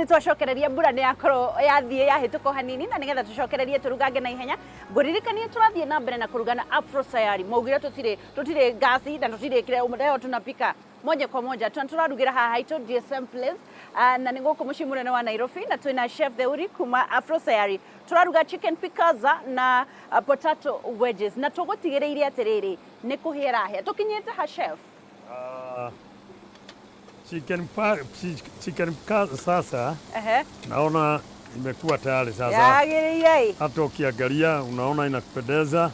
ni twacokereria mbura ni yakoro yathie yahituko hanini na nigetha tucokererie turugange na ihenya nguririkanie turathie na mbere na kurugana Afro Sayari maugire tutire gasi na tutire kile leo tunapika moja kwa moja turarugira haha ito GSM Place na ninguko muci munene wa Nairobi na twina chef Theuri kuma Afro Sayari turaruga chicken pikaza na potato wedges na tugutigireire atiriri ni kuhiera he tukinyete ha chef chicken pikaza sasa naona imekuwa tayari sasa. Yagireire. Hata ukiangalia unaona inakupendeza.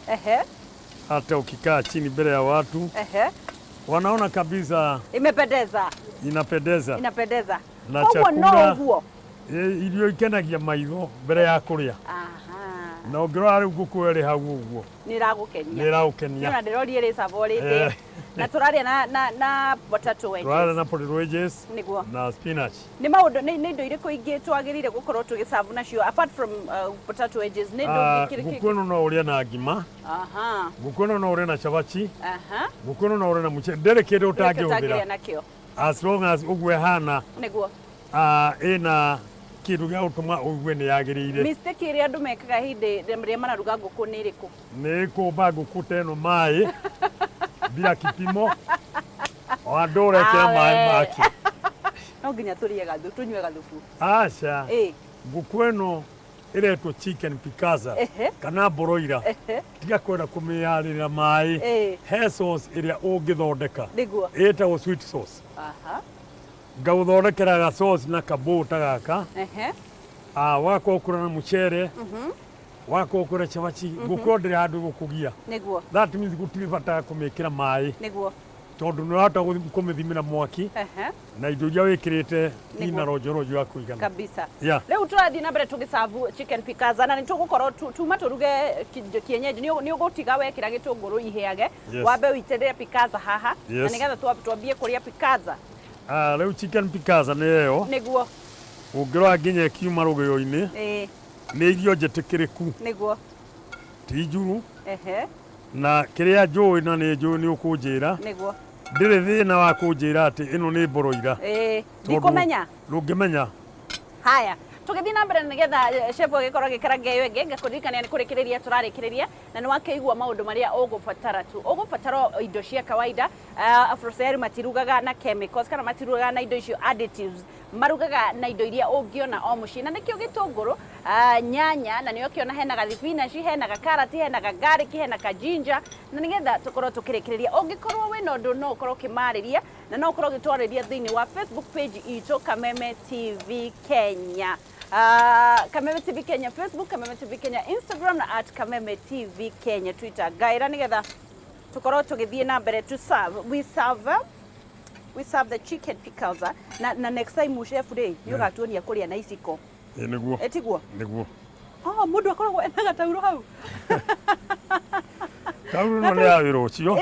Hata ukikaa chini mbele ya watu. Wanaona kabisa imependeza. Inapendeza. Na chakula ilio ikenagia maitho mbere ya kuria. Na ongera riu gukwere hau uguo. Niragukenia. Na ndirori ri savorite. Na turaria na potato wedges. Turaria na potato wedges. Na spinach. Ni maundu ni indo iriku ingi twagirire gukorwo tugisavu nacio apart from potato wedges ni indo ikiriki. Gukweno no uria na ngima. Gukweno no uria na chavachi. Gukweno no uria na muche. Ndere kindu utangiuthira. As long as ugwe hana. Niguo. Ina kindu gia utuma ugwe ni yagirire. Mistake iri andu mekaga hindi ria mararuga nguku ni iriku? Ni kumba nguku teno mai bila kipimo. Andũ rekera maĩ maki. No nginya turie gathu tunywe gathubu. Acha. Nguku ĩno iretwo chicken pikaza kana broiler. Tiga kwenda kumĩarĩra maĩ. He sauce ĩrĩa ũngĩthondeka. Ĩtagwo sweet sauce. Ngauthondekera ga sauce na kabuta gaka. Wako ukura na mucere. Wako ukura chavachi. Nguku ndĩrĩ handũ gũkũgia. That means gũtirĩ bata kũmĩkĩra maĩ. Tondu nä hota kå mä thimä ra mwaki na indo iria wä kä rä te ina ronjorojo ya kå igana kabisa. Rä u tå rathiä na mbere tå gä cavu chicken pikaza na nä tå gå korwo tuma tå ruge kienyeji nä å gå tiga wekä ra gä tå ngå rå ihäage wambe wä itä rä pikaza haha na nä getha twambie kå rä a pikaza. Rä u chicken pikaza nä eo nä guo å ngä rora nginya kiuma rå gä o-inä nä irio njätä kä rä ku ti njuru na kä rä a njå na nä njå nä å kå njä ra ndire thina wa kunjira ati ino ni broiler ndikumenya ndungimenya haya tugithii na mbere nigetha chef agikorwo agikarange iyo ingi ngakuririkania ni kurikiriria turarikiriria na ni wakeigua maundu maria ugubatara tu ugubatara indo cia kawaida Afro Sayari matirugaga na chemicals kana matirugaga na indo icio additives marugaga na indo iria ungiona o mucii na nikio gitunguru nyanya na nio kiona hena gathibinaci hena karati hena garlic hena ginger na nigetha tukorwo tukirikiriria ungikorwo wina undu no ukorwo kimariria na no ukorwo gitwariria thiini wa Facebook page ito Kameme TV Kenya. Kameme TV Kenya Facebook, Kameme TV Kenya Instagram na @Kameme TV Kenya Twitter. Gaira nigetha tukorwo tugithie na mbere to serve. We serve the chicken pikaza na next time chef day ni ugatuonia kuria na iciko. Niguo. Etiguo. Niguo. Mundu akoragwo ena gatauro hau. Tauro no ya wiro cio.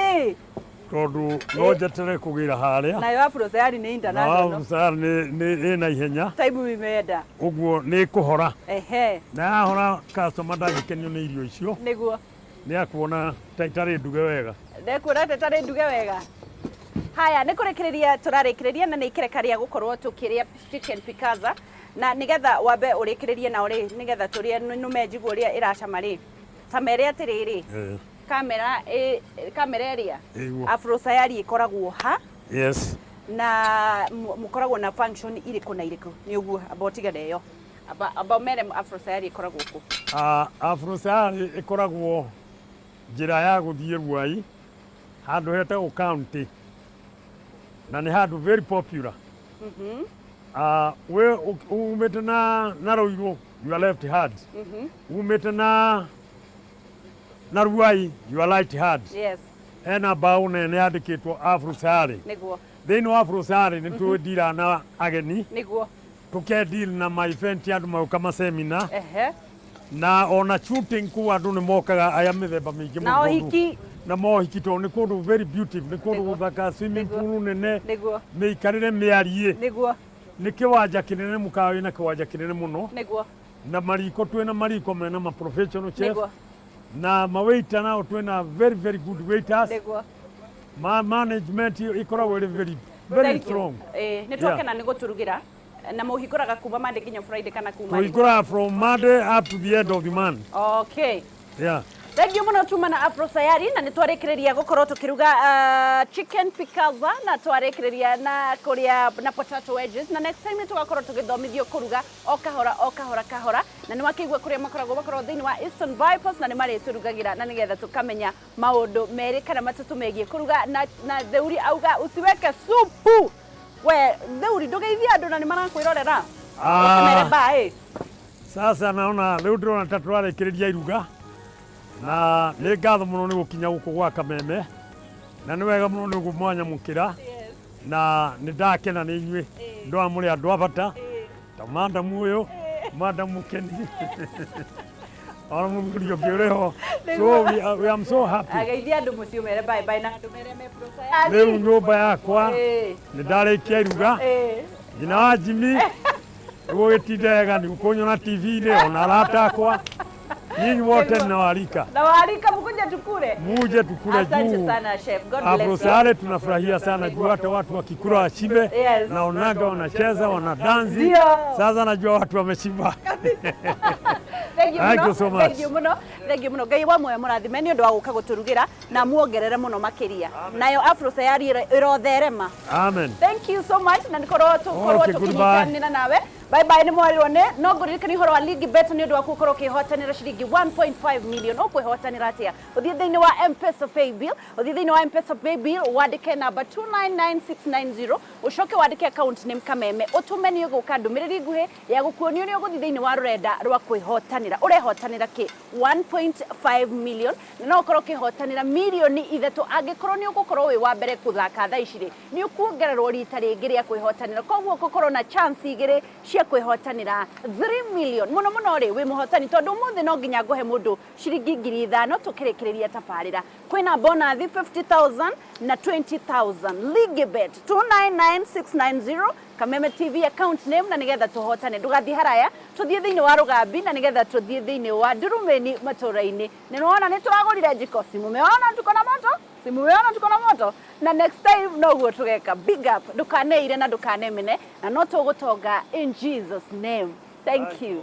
Tondu no njetere kugira haria na yo Afro Sayari ni international. Afro Sayari ni na ihenya time wimenda uguo ni kuhora na hora customer ndagikenio ni irio icio niguo ni akuona taitari nduge wega ndekuona taitari nduge wega. Haya ni kurikiriria turarikiriria na ni ikerekaria gukorwo tukiria chicken pikaza na nigetha wambe urikiririe na uri nigetha turie numejigu uria iracama ri tamere atiriri kamera area Afro Sayari ikoragwo ha na mukoragwo na function iriku na iriku ni uguo abotiga deyo aba mere Afro Sayari ikoragwo ku Afro Sayari ikoragwo njira ya guthie Ruai handu hetagwo county na ni handu very popular. We umete na Ruiru your left hand umete na Ruai your right hand ena bao nene yandikitwo Afro Sayari niguo thiini wa Afro Sayari ni twendira na ageni niguo tukedeal na my event andu mauka ma seminar na ona shooting ku andu ni mokaga aya mithemba mingi na ohiki na mohiki to ni kundu very beautiful ni kundu guthaka swimming pool nene miikarire miarie niguo ni kiwanja kinene mukawi na kiwanja kinene muno niguo na mariko twina mariko mena ma professional chef na mawaiter nao twina very good waiters management ikoragwo very strong ni twakena ni guturugira Na muhikoraga kuma Monday kinya Friday kana kuma? Muhikora from Monday up to the end of the month. Okay. Yeah. Thank you muno tuma na Afro Sayari na nitwarekereria gukorwo tukiruga chicken pikaza na twarekereria na kuria na potato wedges na next time tugakorwo tugithomithio kuruga o kahora na ni wakigwa kuria makoragwo thini wa Eastern Bypass na ni mari turugagira na nigetha tukamenya maundu meri kana matatu megie kuruga na Theuri auga usiweke supu we Theuri ndugeithia andu na ni marakwirorera sasa naona leo ndona tatwarekereria iruga na nĩ ngatho mũno nĩ gũkinya gũkũ gwa Kameme na nĩ wega mũno nĩ gũmwanyamũkĩra na nĩ ndakena nĩ inyuĩ ndwa mũrĩ andũ a bata ta mandamu ũyũ mandamu Keni ona mũthuri ũngĩ ũrĩho so we am so happy ageithia andũ mũciĩ mere bye bye na andũ mere me process rĩu nyũmba yakwa nĩ ndarĩkia iruga nyina wa Jimmy gũgĩtindega nĩ gũkũnyona TV-inĩ ona arata akwa nyinyi wote mnawaalika. Nawaalika mkuje tukule. Muje tukule juu. Asante sana chef. God bless you. Afro Sayari tunafurahia sana juu hata watu wakikula washibe. Naonaga wanacheza, wanadansi. Sasa najua watu wameshiba. Thank you so much. Thank you muno. Thank you muno. Ngai wa moyo mũrathime nĩ ũndũ wa gũka gũturugira na muongerere mũno makiria. Nayo Afro Sayari irotherema. Amen. Thank you so much. Na nikorwo tukinyitanĩra nawe. Bye bye ni mwarirwo ne no nguririkani horo wa Ligi Bet ni undu wa gukorwo kihotanira ciringi 1.5 million ukwihotanira atia uthie thiini wa M-Pesa Paybill uthie thiini wa M-Pesa Paybill wandike number 299690 ucoke wandike account name Kameme utume ni uguka ndumiriri nguhi ya gukuonio ni uguthie thiini wa rurenda rwa kwihotanira urehotanira ki 1.5 million no ukorwo kihotanira milioni ithatu angikorwo ni ugukorwo wi wa mbere kuthaka thaa iciri ni ukuongererwo rita ringi ria kwihotanira koguo gukorwo na chance igiri kwihotanira 3 million muno ri wi muhotani tondu muthi no nginya nguhe mundu ciringi 5,000 tukirekereria tabarira kwina bonus 50,000 na 20,000 Ligi Bet 299690 Kameme TV account name na nigetha tuhotane ndugathi haraya tuthie thiini wa rugambi na nigetha tuthie thiini wa Ndurumeni maturaini ni wona ni turagurire jiko simu meona tuko na moto na next time no guo tugeka big up ndukaneire na ndukanemene na no tugutonga in Jesus name thank you